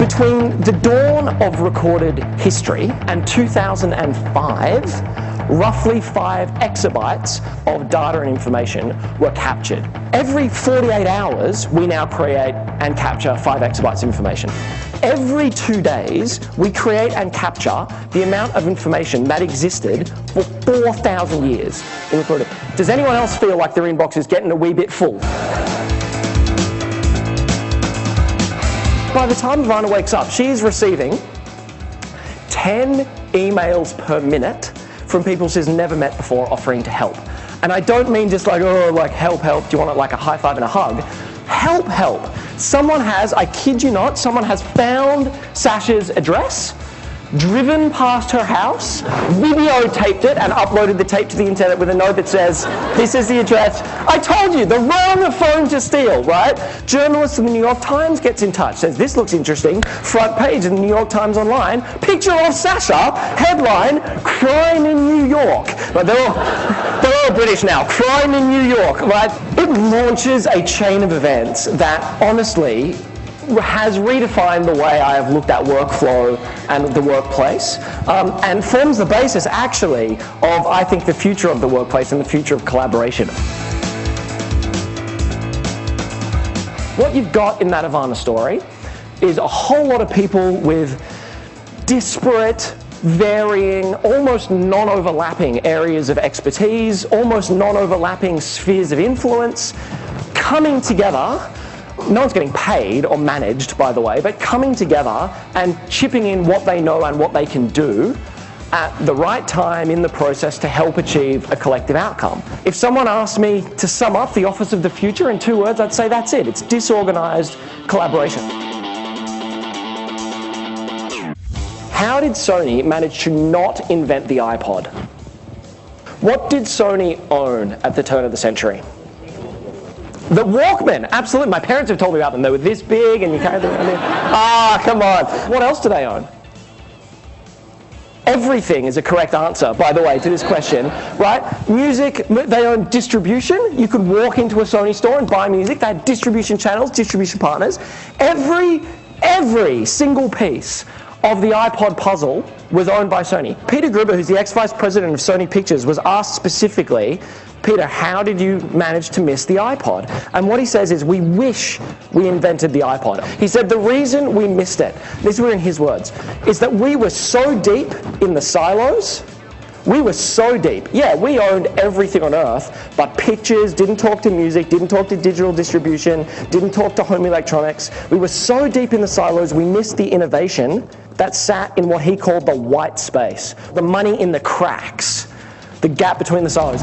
Between the dawn of recorded history and 2005, roughly 5 exabytes of data and information were captured. Every 48 hours, we now create and capture 5 exabytes of information. Every 2 days, we create and capture the amount of information that existed for 4,000 years. Does anyone else feel like their inbox is getting a wee bit full? By the time Ivana wakes up, she is receiving 10 emails per minute from people she's never met before offering to help. And I don't mean just like, oh, like help, help, do you want like a high five and a hug? Help, help. Someone has, I kid you not, someone has found Sasha's address, driven past her house, videotaped it and uploaded the tape to the internet with a note that says, this is the address. I told you, the wrong phone to steal, right? Journalist in the New York Times gets in touch, says, this looks interesting, front page of the New York Times Online, picture of Sasha, headline, crime in New York. But they're all British now, crime in New York, right? It launches a chain of events that honestly has redefined the way I have looked at workflow and the workplace, and forms the basis actually of, I think, the future of the workplace and the future of collaboration. What you've got in that Ivana story is a whole lot of people with disparate, varying, almost non-overlapping areas of expertise, almost non-overlapping spheres of influence, coming together. No one's getting paid or managed, by the way, but coming together and chipping in what they know and what they can do at the right time in the process to help achieve a collective outcome. If someone asked me to sum up the office of the future in 2 words, I'd say that's it. It's disorganized collaboration. How did Sony manage to not invent the iPod? What did Sony own at the turn of the century? The Walkman, absolutely. My parents have told me about them. They were this big and you carried them around. Ah, come on. What else do they own? Everything is a correct answer, by the way, to this question, right? Music, they own distribution. You could walk into a Sony store and buy music. They had distribution channels, distribution partners. Every single piece of the iPod puzzle was owned by Sony. Peter Gruber, who's the ex-vice president of Sony Pictures, was asked specifically, Peter, how did you manage to miss the iPod? And what he says is, we wish we invented the iPod. He said the reason we missed it, these were in his words, is that we were so deep in the silos. We were so deep. Yeah, we owned everything on earth, but pictures, didn't talk to music, didn't talk to digital distribution, didn't talk to home electronics. We were so deep in the silos, we missed the innovation that sat in what he called the white space, the money in the cracks, the gap between the silos.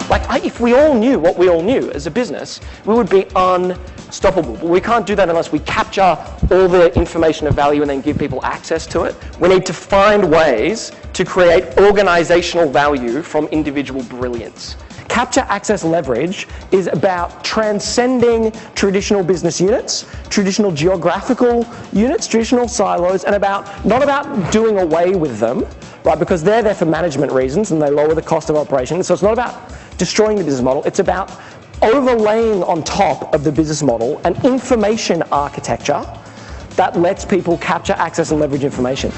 Like, if we all knew what we all knew as a business, we would be unstoppable. But we can't do that unless we capture all the information of value and then give people access to it. We need to find ways to create organizational value from individual brilliance. Capture, access, leverage is about transcending traditional business units, traditional geographical units, traditional silos, and not about doing away with them, right? Because they're there for management reasons and they lower the cost of operation. So it's not about destroying the business model, it's about overlaying on top of the business model an information architecture that lets people capture, access, and leverage information.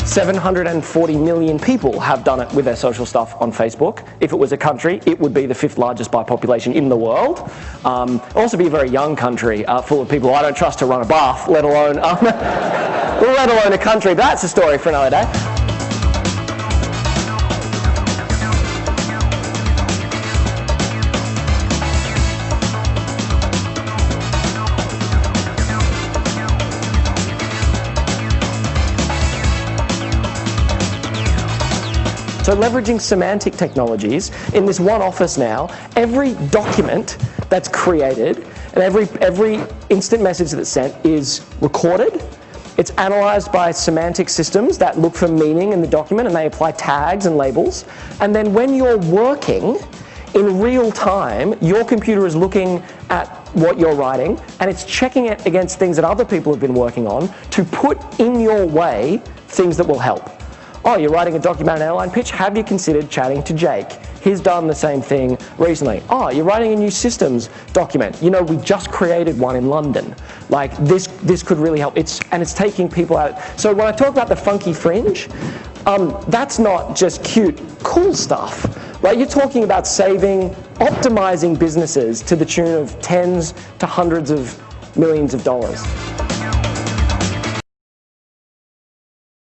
$740 million people have done it with their social stuff on Facebook. If it was a country, it would be the 5th largest by population in the world. Also be a very young country full of people I don't trust to run a bath, let alone a country. But that's a story for another day. So leveraging semantic technologies, in this one office now, every document that's created and every instant message that's sent is recorded. It's analyzed by semantic systems that look for meaning in the document and they apply tags and labels. And then when you're working in real time, your computer is looking at what you're writing and it's checking it against things that other people have been working on to put in your way things that will help. Oh, you're writing a document and airline pitch? Have you considered chatting to Jake? He's done the same thing recently. Oh, you're writing a new systems document. You know, we just created one in London. Like, this could really help. It's taking people out. So when I talk about the funky fringe, that's not just cute, cool stuff, right? You're talking about optimizing businesses to the tune of tens to hundreds of millions of dollars.